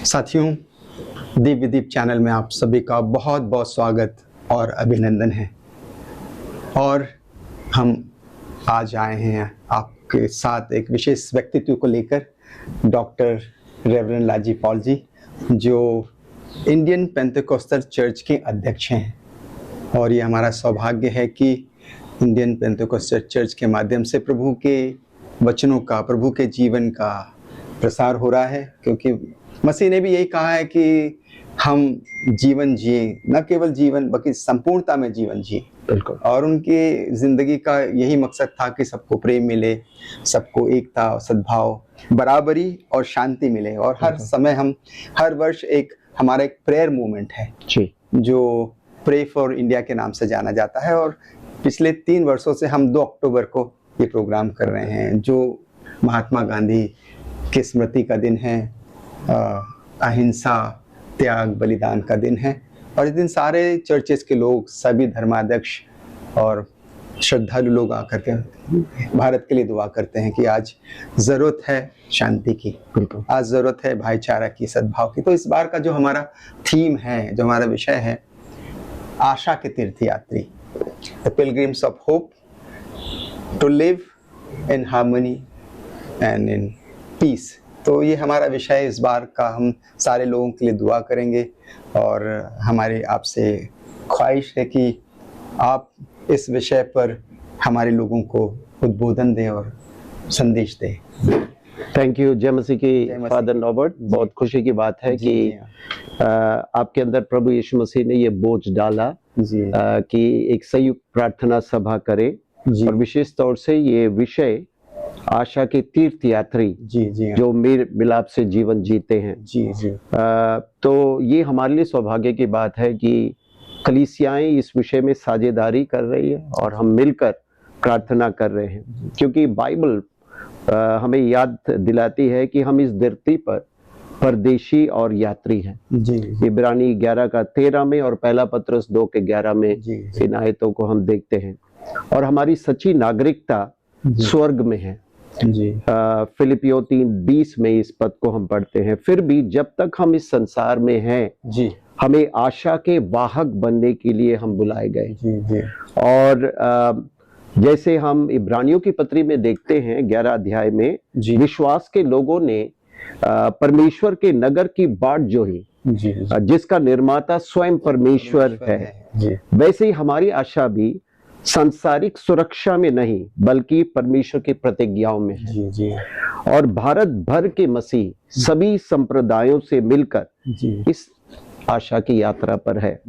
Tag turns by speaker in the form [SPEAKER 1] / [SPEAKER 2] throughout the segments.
[SPEAKER 1] साथियों, दिव्य दीप चैनल में आप सभी का बहुत बहुत स्वागत और अभिनंदन है। और हम आज आए हैं आपके साथ एक विशेष व्यक्तित्व को लेकर, डॉक्टर रेवरेंड लाजी पॉल जी, जो इंडियन पेंटेकोस्टल चर्च के अध्यक्ष हैं। और ये हमारा सौभाग्य है कि इंडियन पेंटेकोस्टल चर्च के माध्यम से प्रभु के वचनों का, प्रभु के जीवन का प्रसार हो रहा है, क्योंकि मसीह ने भी यही कहा है कि हम जीवन जिए, न केवल जीवन बल्कि संपूर्णता में जीवन जिए।
[SPEAKER 2] बिल्कुल।
[SPEAKER 1] और उनकी जिंदगी का यही मकसद था कि सबको प्रेम मिले, सबको एकता, सद्भाव, बराबरी और शांति मिले। और हर समय हम हर वर्ष हमारा एक प्रेयर मूवमेंट है
[SPEAKER 2] जी,
[SPEAKER 1] जो प्रे फॉर इंडिया के नाम से जाना जाता है। और पिछले 3 वर्षों से हम 2 अक्टूबर को ये प्रोग्राम कर रहे हैं, जो महात्मा गांधी की स्मृति का दिन है, अहिंसा, त्याग, बलिदान का दिन है। और इस दिन सारे चर्चेस के लोग, सभी धर्माध्यक्ष और श्रद्धालु लोग आकर के भारत के लिए दुआ करते हैं कि आज जरूरत है शांति की,
[SPEAKER 2] बिल्कुल,
[SPEAKER 1] आज जरूरत है भाईचारा की, सद्भाव की। तो इस बार का जो हमारा थीम है, जो हमारा विषय है, आशा के तीर्थयात्री, the pilgrims of hope, to live in harmony and in peace. तो ये हमारा विषय इस बार का। हम सारे लोगों के लिए दुआ करेंगे और हमारी आपसे ख्वाहिश है कि आप इस विषय पर हमारे लोगों को उद्बोधन दें और संदेश दें।
[SPEAKER 2] Thank you. जय मसीह की फादर रॉबर्ट। बहुत खुशी की बात है कि आपके अंदर प्रभु यीशु मसीह ने ये बोझ डाला कि एक संयुक्त प्रार्थना सभा करें, और विशेष तौर से ये विषय आशा के तीर्थयात्री जो मेल मिलाप से जीवन जीते हैं। तो ये हमारे लिए सौभाग्य की बात है कि कलीसियाएं इस विषय में साझेदारी कर रही है और हम मिलकर प्रार्थना कर रहे हैं, क्योंकि बाइबल हमें याद दिलाती है कि हम इस धरती पर परदेशी और यात्री हैं। इब्रानी 11:13 में और पहला पत्रस 2:11 में इन आयतों को हम देखते हैं। और हमारी सच्ची नागरिकता स्वर्ग में है। फिलिपियों 3:20 में इस पद को हम पढ़ते हैं। फिर भी जब तक हम इस संसार में हैं, हमें आशा के वाहक बनने के लिए हम बुलाए गए। और जैसे हम इब्रानियों की पत्री में देखते हैं 11 अध्याय में, विश्वास के लोगों ने परमेश्वर के नगर की बाट जोही, जिसका निर्माता स्वयं परमेश्वर है। वैसे ही हमारी आशा भी सांसारिक सुरक्षा में नहीं बल्कि परमेश्वर की प्रतिज्ञाओं में है। और भारत भर के मसीह सभी संप्रदायों से मिलकर इस आशा की यात्रा पर है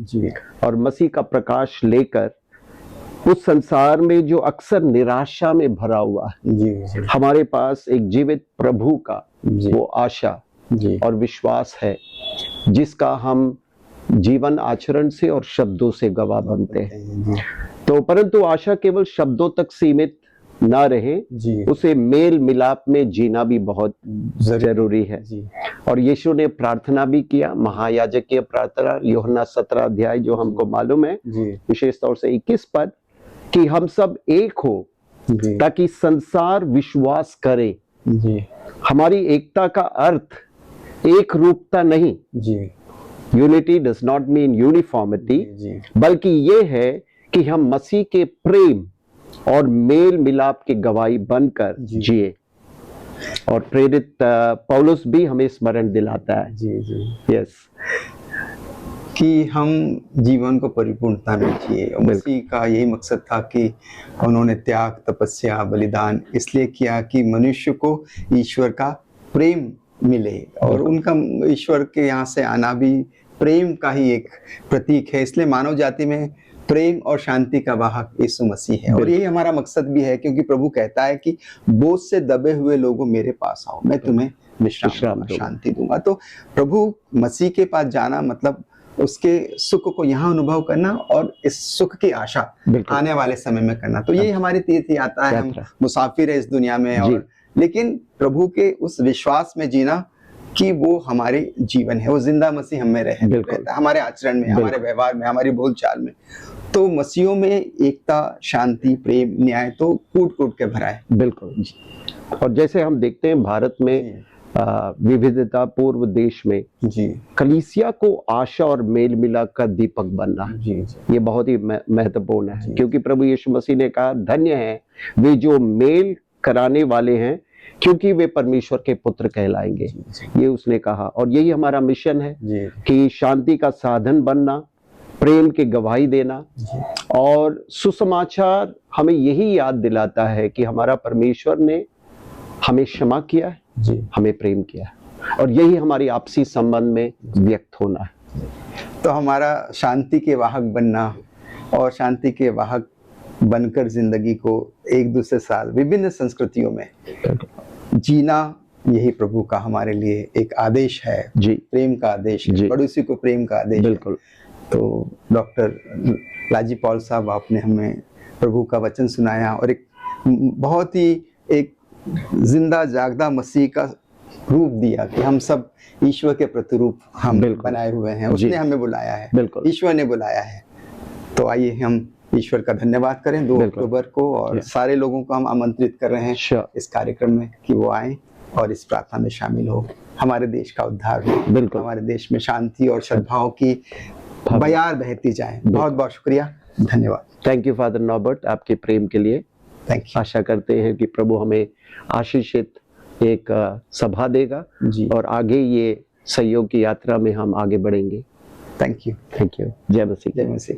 [SPEAKER 2] और मसीह का प्रकाश लेकर उस संसार में जो अक्सर निराशा में भरा हुआ है, हमारे पास एक जीवित प्रभु का वो आशा और विश्वास है, जिसका हम जीवन आचरण से और शब्दों से गवाह बनते हैं। तो परंतु आशा केवल शब्दों तक सीमित ना रहे, उसे मेल मिलाप में जीना भी बहुत जरूरी है। और यीशु ने प्रार्थना भी किया, महायाजकीय प्रार्थना, यूहन्ना 17 अध्याय जो हमको मालूम है, विशेष तौर से 21 पद, कि हम सब एक हो ताकि संसार विश्वास करे। हमारी एकता का अर्थ एक रूपता नहीं, unity does not mean uniformity, बल्कि ये है कि हम मसीह के प्रेम और मेल मिलाप की गवाही बनकर जिए। और प्रेरित पौलुस भी हमें स्मरण दिलाता है यस
[SPEAKER 1] कि हम जीवन को परिपूर्णता में जिए। मसीह का यही मकसद था कि उन्होंने त्याग, तपस्या, बलिदान इसलिए किया कि मनुष्य को ईश्वर का प्रेम मिले, और उनका ईश्वर के यहाँ से आना भी प्रेम का ही एक प्रतीक है। इसलिए मानव जाति में प्रेम और शांति का वाहक यीशु मसीह है। और यही हमारा मकसद भी है, क्योंकि प्रभु कहता है कि बोझ से दबे हुए लोगों मेरे पास आओ, मैं तुम्हें विश्राम शांति दूंगा। तो प्रभु मसीह के पास जाना मतलब उसके सुख को यहाँ अनुभव करना और इस सुख की आशा आने वाले समय में करना। तो यही हमारी तीर्थ यात्रा है। हम मुसाफिर है इस दुनिया में, और लेकिन प्रभु के उस विश्वास में जीना कि वो हमारे जीवन है, वो जिंदा मसीह हमें रहता है, हमारे आचरण में, हमारे व्यवहार में, हमारी बोलचाल में। तो मसीहों में एकता, शांति, प्रेम, न्याय तो कूट कूट के भरा है।
[SPEAKER 2] बिल्कुल। और जैसे हम देखते हैं भारत में विविधता पूर्व देश में
[SPEAKER 1] जी
[SPEAKER 2] कलीसिया को आशा और मेल मिलाप का दीपक बनना,
[SPEAKER 1] जी जी
[SPEAKER 2] ये बहुत ही महत्वपूर्ण है,
[SPEAKER 1] जी।
[SPEAKER 2] क्योंकि प्रभु यीशु मसीह ने कहा धन्य है वे जो मेल कराने वाले हैं, क्योंकि वे परमेश्वर के पुत्र कहलाएंगे।
[SPEAKER 1] जी
[SPEAKER 2] ये उसने कहा, और यही हमारा मिशन है
[SPEAKER 1] जी
[SPEAKER 2] कि शांति का साधन बनना, प्रेम की गवाही देना।
[SPEAKER 1] जी
[SPEAKER 2] और सुसमाचार हमें यही याद दिलाता है कि हमारा परमेश्वर ने हमें क्षमा किया है,
[SPEAKER 1] जी।
[SPEAKER 2] हमें प्रेम किया है, और यही हमारी आपसी संबंध में व्यक्त होना है।
[SPEAKER 1] तो हमारा शांति के वाहक बनना और शांति के वाहक बनकर जिंदगी को एक दूसरे साथ विभिन्न संस्कृतियों में जीना, यही प्रभु का हमारे लिए एक आदेश है
[SPEAKER 2] जी
[SPEAKER 1] प्रेम का आदेश है,
[SPEAKER 2] जी।
[SPEAKER 1] पड़ोसी को प्रेम का आदेश है।
[SPEAKER 2] बिल्कुल।
[SPEAKER 1] तो डॉक्टर लाजी पॉल साहब, आपने हमें प्रभु का वचन सुनाया और एक बहुत ही एक जिंदा जागदा मसीह का रूप दिया कि हम सब ईश्वर के प्रतिरूप हम
[SPEAKER 2] बिल्कुल।
[SPEAKER 1] बनाए हुए हैं,
[SPEAKER 2] जी।
[SPEAKER 1] उसने हमें बुलाया है,
[SPEAKER 2] बिल्कुल।
[SPEAKER 1] ईश्वर ने बुलाया है। तो आइए हम ईश्वर का धन्यवाद करें 2
[SPEAKER 2] बिल्कुल।
[SPEAKER 1] अक्टूबर को, और
[SPEAKER 2] जी।
[SPEAKER 1] सारे लोगों को हम आमंत्रित कर रहे हैं
[SPEAKER 2] Sure।
[SPEAKER 1] इस कार्यक्रम में कि वो आएं और इस प्रार्थना में शामिल हो, हमारे देश का उद्धार हो,
[SPEAKER 2] बिल्कुल।
[SPEAKER 1] हमारे देश में शांति और सद्भाव की बयार बहती जाए। बहुत बहुत शुक्रिया, धन्यवाद।
[SPEAKER 2] थैंक यू फादर नॉबर्ट, आपके प्रेम के लिए।
[SPEAKER 1] Thank you.
[SPEAKER 2] आशा करते हैं कि प्रभु हमें आशीषित एक सभा देगा
[SPEAKER 1] जी।
[SPEAKER 2] और आगे ये सहयोग की यात्रा में हम आगे बढ़ेंगे।
[SPEAKER 1] Thank you.
[SPEAKER 2] Thank you. जय मसीह।
[SPEAKER 1] जय मसीह।